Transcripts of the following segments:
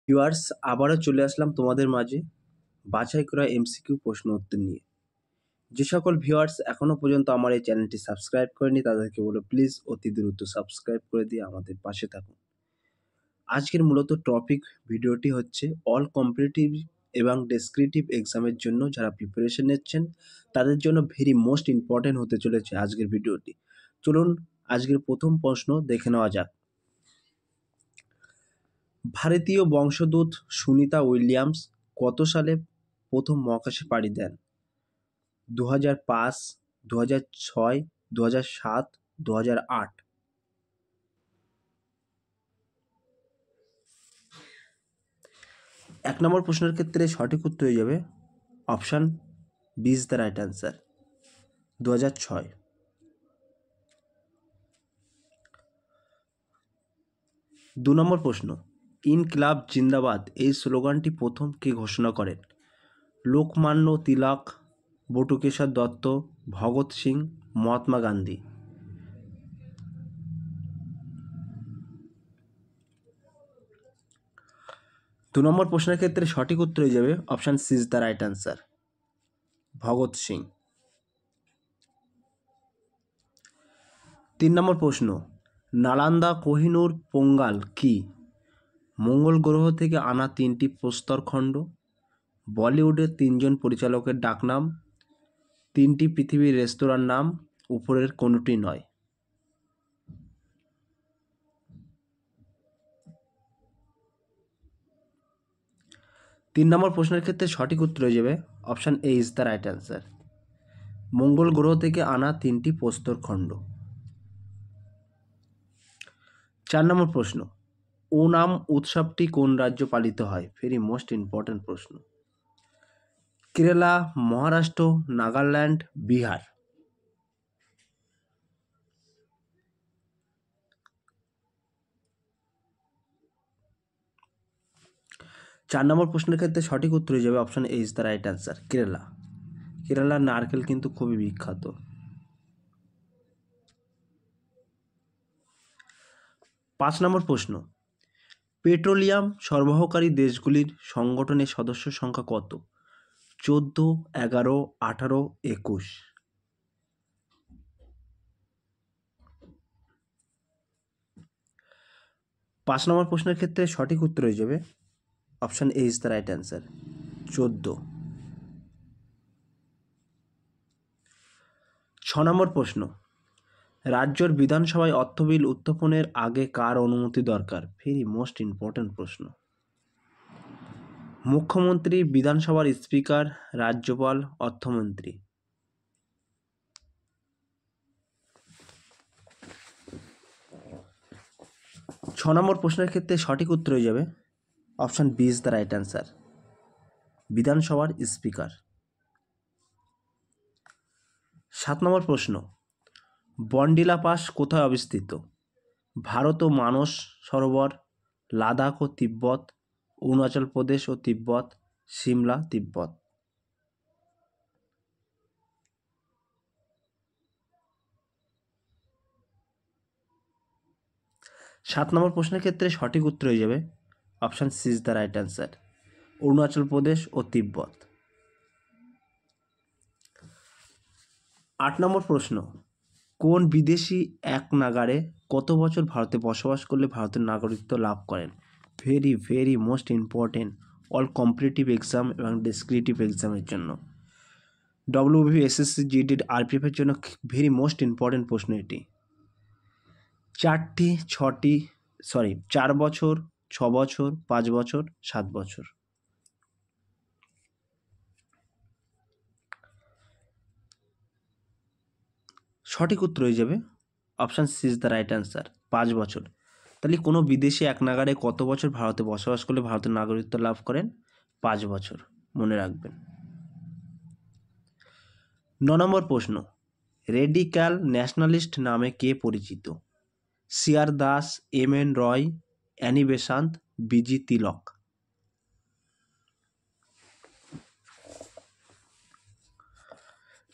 Viewers, আবারও চলে আসলাম তোমাদের মাঝে বাছাই করা এমসিকিউ প্রশ্ন উত্তর নিয়ে। যে সকল ভিউয়ার্স এখনো পর্যন্ত আমার এই চ্যানেলটি সাবস্ক্রাইব করেনি তাদেরকে বলো প্লিজ অতি দ্রুত সাবস্ক্রাইব করে দিয়ে আমাদের পাশে থাকুন। আজকের মূলত টপিক ভিডিওটি হচ্ছে অল কম্পিটিটিভ এবং ডেসক্রিপটিভ এক্সামের জন্য যারা প্রিপারেশন নিচ্ছেন তাদের জন্য ভেরি মোস্ট ইম্পর্টেন্ট হতে চলেছে আজকের ভিডিওটি। চলুন আজকের প্রথম প্রশ্ন দেখে নেওয়া যাক। ভারতীয় বংশোদ্ভূত সুনিতা উইলিয়ামস কত সালে প্রথম মহাকাশে পাড়ি দেন? 2005, 2006, 2007, 2008। এক নম্বর প্রশ্নের ক্ষেত্রে সঠিক উত্তর হয়ে যাবে option B is the right answer, 2006। দু নম্বর প্রশ্ন, ইনকিলাব জিন্দাবাদ এই স্লোগানটি প্রথম কে ঘোষণা করেন? লোকমান্য তিলক, বটুকেশ্বর দত্ত, ভগৎ সিং, মহাত্মা গান্ধী। দু নম্বর প্রশ্নের ক্ষেত্রে সঠিক উত্তর হয়ে যাবে option C is the right answer, Bhagat Singh. 3 নম্বর প্রশ্ন, নালান্দা কোহিনূর পোঙ্গাল কি? মঙ্গল গ্রহ থেকে আনা 3টি প্রস্তরখণ্ড, বলিউডের 3জন পরিচালকের ডাকনাম, 3টি পৃথিবীর রেস্তোরাঁর নাম, উপরের কোনোটি নয়। তিন নম্বর প্রশ্নের ক্ষেত্রে সঠিক উত্তর হয়ে যাবে option A is the right answer, মঙ্গল গ্রহ থেকে আনা 3টি প্রস্তরখণ্ড। 4 নম্বর প্রশ্ন, ওনাম উৎসবটি কোন রাজ্য পালিত হয়? ভেরি মোস্ট ইম্পর্টেন্ট প্রশ্ন। কেরালা, মহারাষ্ট্র, নাগাল্যান্ড, বিহার। 4 নম্বর প্রশ্নের ক্ষেত্রে সঠিক উত্তর হয়ে যাবে option A is the right answer, Kerala. কেরালার নারকেল কিন্তু খুবই বিখ্যাত। 5 নম্বর প্রশ্ন, পেট্রোলিয়াম সরবরাহকারী দেশগুলির সংগঠনের সদস্য সংখ্যা কত? 14, 11, 18, 21। 5 নম্বর প্রশ্নের ক্ষেত্রে সঠিক উত্তর হয়ে যাবে option A is the right answer, 14। 6 নম্বর প্রশ্ন, রাজ্যের বিধানসভায় অর্থ বিল উত্থাপনের আগে কার অনুমতি দরকার? ভেরি মোস্ট ইম্পর্টেন্ট প্রশ্ন। মুখ্যমন্ত্রী, বিধানসভার স্পিকার, রাজ্যপাল, অর্থমন্ত্রী। 6 নম্বর প্রশ্নের ক্ষেত্রে সঠিক উত্তর হয়ে যাবে option B is the right answer, বিধানসভার স্পিকার। 7 নম্বর প্রশ্ন, বন্ডিলা পাস কোথায় অবস্থিত? ভারত ও মানস সরোবর, লাদাখ ও তিব্বত, অরুণাচল প্রদেশ ও তিব্বত, সিমলা, তিব্বত। 7 নম্বর প্রশ্নের ক্ষেত্রে সঠিক উত্তর হয়ে যাবে option C is the right answer, Arunachal Pradesh ও তিব্বত। 8 নম্বর প্রশ্ন, কোন বিদেশি এক নাগাড়ে কত বছর ভারতে বসবাস করলে ভারতের নাগরিকত্ব লাভ করেন? Very very most important all competitive exam এবং ডেসক্রিপটিভ এক্সামের জন্য, ডব্লিউবি, এসএসসি, জিডি, আরপিএফের জন্য ভেরি মোস্ট ইম্পর্টেন্ট প্রশ্ন এটি। 4 বছর, 6 বছর, 5 বছর, 7 বছর। সঠিক উত্তর হয়ে যাবে option C is the right answer, 5 বছর। তাহলে কোনো বিদেশি এক নাগাড়ে কত বছর ভারতে বসবাস করলে ভারতের নাগরিকত্ব লাভ করেন? 5 বছর, মনে রাখবেন। 9 নম্বর প্রশ্ন, রেডিক্যাল ন্যাশনালিস্ট নামে কে পরিচিত? CR Das, M N Roy, Annie Besant, BG Tilak.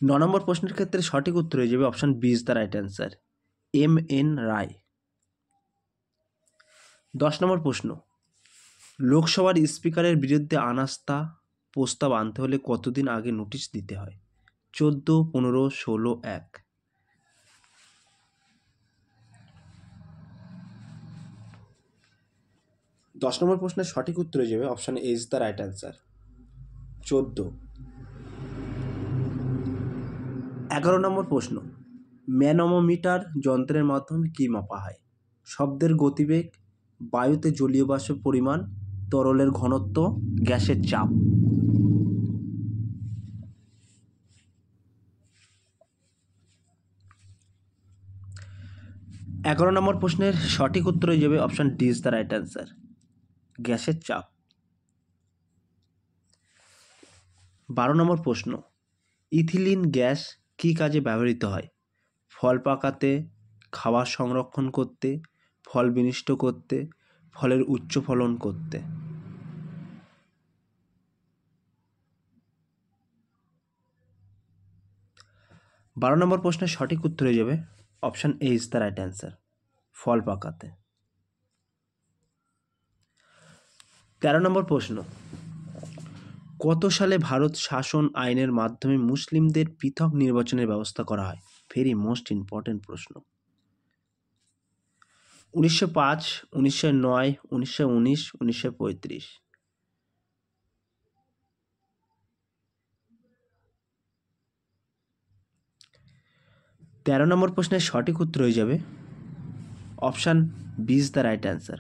9 নম্বর প্রশ্নের ক্ষেত্রে সঠিক উত্তর হয়ে যাবে option B is the right answer, M N Roy. 10 নম্বর প্রশ্ন, লোকসভার স্পিকারের বিরুদ্ধে অনাস্থা প্রস্তাব আনতে হলে কতদিন আগে নোটিশ দিতে হয়? 14, 15, 16, 1। 10 নম্বর প্রশ্নের সঠিক উত্তর হয়ে যাবে option A is the right answer, 14। 11 নম্বর প্রশ্ন, ম্যানোমিটার যন্ত্রের মাধ্যমে কী মাপা হয়? শব্দের গতিবেগ, বায়ুতে জলীয় বাষ্পের পরিমাণ, তরলের ঘনত্ব, গ্যাসের চাপ। 11 নম্বর প্রশ্নের সঠিক উত্তর হয়ে যাবে option D is the right answer, গ্যাসের চাপ। 12 নম্বর প্রশ্ন, ইথিলিন গ্যাস কী কাজে ব্যবহৃত হয়? ফল পাকাতে, খাবার সংরক্ষণ করতে, ফল বিনষ্ট করতে, ফলের উচ্চ ফলন করতে। 12 নম্বর প্রশ্নের সঠিক উত্তর হয়ে যাবে option A is the right answer, ফল পাকাতে। 13 নম্বর প্রশ্ন, কত সালে ভারত শাসন আইনের মাধ্যমে মুসলিমদের পৃথক নির্বাচনের ব্যবস্থা করা হয়? ভেরি মোস্ট ইম্পর্টেন্ট প্রশ্ন। 1905, 1909, 1919, 1935। 13 নম্বর প্রশ্নের সঠিক উত্তর হয়ে যাবে option B is the right answer,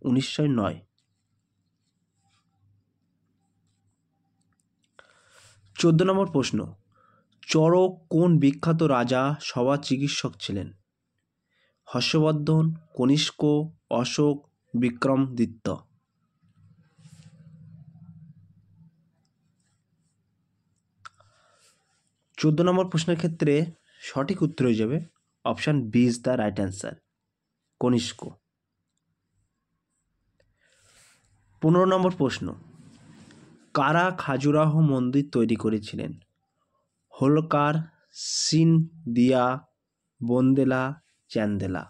1909। 14 নম্বর প্রশ্ন, চরক কোন বিখ্যাত রাজা সভা চিকিৎসক ছিলেন? হর্ষবর্ধন, কনিষ্ক, অশোক, বিক্রমাদিত্য। 14 নম্বর প্রশ্নের ক্ষেত্রে সঠিক উত্তর হয়ে যাবে option B is the right answer, Kanishka. 15 নম্বর প্রশ্ন, কারা খাজুরাহ মন্দির তৈরি করেছিলেন? হোলকার, সিন্ধিয়া, বোন্দেলা, চান্দেলা।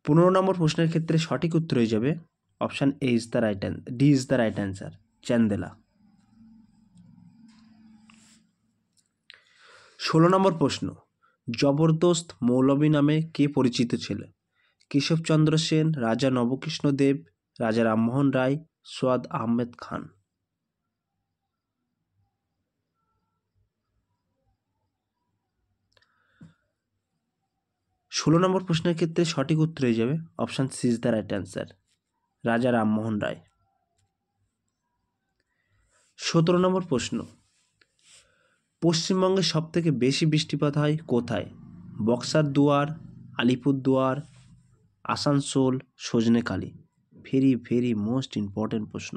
15 নম্বর প্রশ্নের ক্ষেত্রে সঠিক উত্তর হয়ে যাবে option A is the right D is the right answer, Chandela. 16 নম্বর প্রশ্ন, জবরদস্ত মৌলভী নামে কে পরিচিত ছিল? কেশবচন্দ্র সেন, রাজা নবকৃষ্ণ দেব, রাজা রামমোহন রায়, সৈয়দ আহমেদ খান। 16 নম্বর প্রশ্নের ক্ষেত্রে সঠিক উত্তর হয়ে যাবে option C is the right answer, Raja Rammohan রায়। 17 নম্বর প্রশ্ন, পশ্চিমবঙ্গে সবথেকে বেশি বৃষ্টিপাত হয় কোথায়? বক্সার দুয়ার, Alipurduar, Asansol, Sajnekhali. Very very most important প্রশ্ন।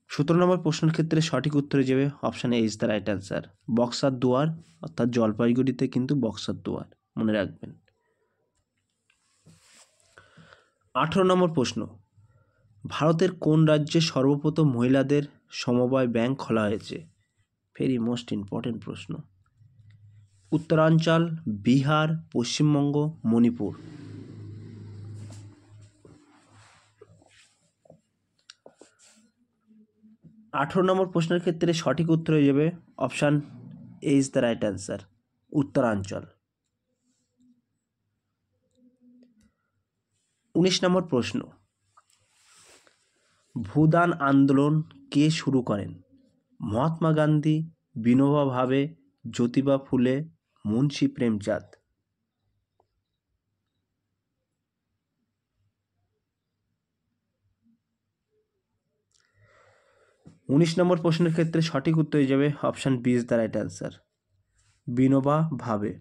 17 নম্বর প্রশ্নের ক্ষেত্রে সঠিক উত্তরে যাবে option A is the right answer, boxer দুয়ার, অর্থাৎ জলপাইগুড়িতে কিন্তু বক্সার দুয়ার, মনে রাখবেন। 18 নম্বর প্রশ্ন, ভারতের কোন রাজ্যে সর্বপ্রথম মহিলাদের সমবায় ব্যাংক খোলা হয়েছে? ভেরি মোস্ট ইম্পর্টেন্ট প্রশ্ন। উত্তরাঞ্চল, বিহার, পশ্চিমবঙ্গ, মণিপুর। 18 নম্বর প্রশ্নের ক্ষেত্রে সঠিক উত্তর হয়ে যাবে option A is the right answer, Uttaranchal. 19 নম্বর প্রশ্ন, ভূদান আন্দোলন কে শুরু করেন? মহাত্মা গান্ধী, বিনোবা ভাবে, জ্যোতিবা ফুলে, মুন্সি প্রেমচাঁদ। 19 নম্বর প্রশ্নের ক্ষেত্রে সঠিক উত্তর হয়ে যাবে option B is the right answer, Vinoba Bhave.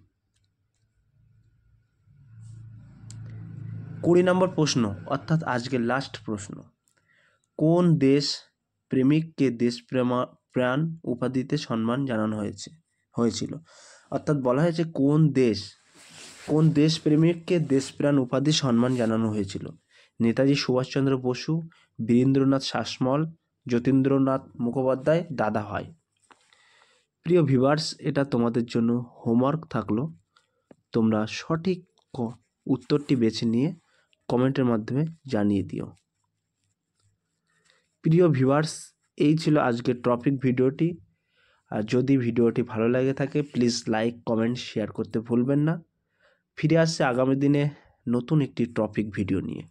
20 নম্বর প্রশ্ন, অর্থাৎ আজকের লাস্ট প্রশ্ন, কোন দেশ প্রেমিককে দেশপ্রাণ উপাধিতে সম্মান জানানো হয়েছিল? অর্থাৎ বলা হয়েছে কোন দেশ প্রেমিককে দেশপ্রাণ উপাধি সম্মান জানানো হয়েছিল? নেতাজি সুভাষচন্দ্র বসু, বীরেন্দ্রনাথ শাসমল, যতীন্দ্রনাথ মুখোপাধ্যায় দাদা হয়। প্রিয় ভিউয়ার্স, এটা তোমাদের জন্য হোমওয়ার্ক থাকলো। তোমরা সঠিক উত্তরটি বেছে নিয়ে কমেন্টের মাধ্যমে জানিয়ে দিও। প্রিয় ভিউয়ার্স, এই ছিল আজকের টপিক ভিডিওটি। আর যদি ভিডিওটি ভালো লাগে থাকে প্লিজ লাইক, কমেন্ট, শেয়ার করতে ভুলবেন না। ফিরে আসছে আগামী দিনে নতুন একটি টপিক ভিডিও নিয়ে।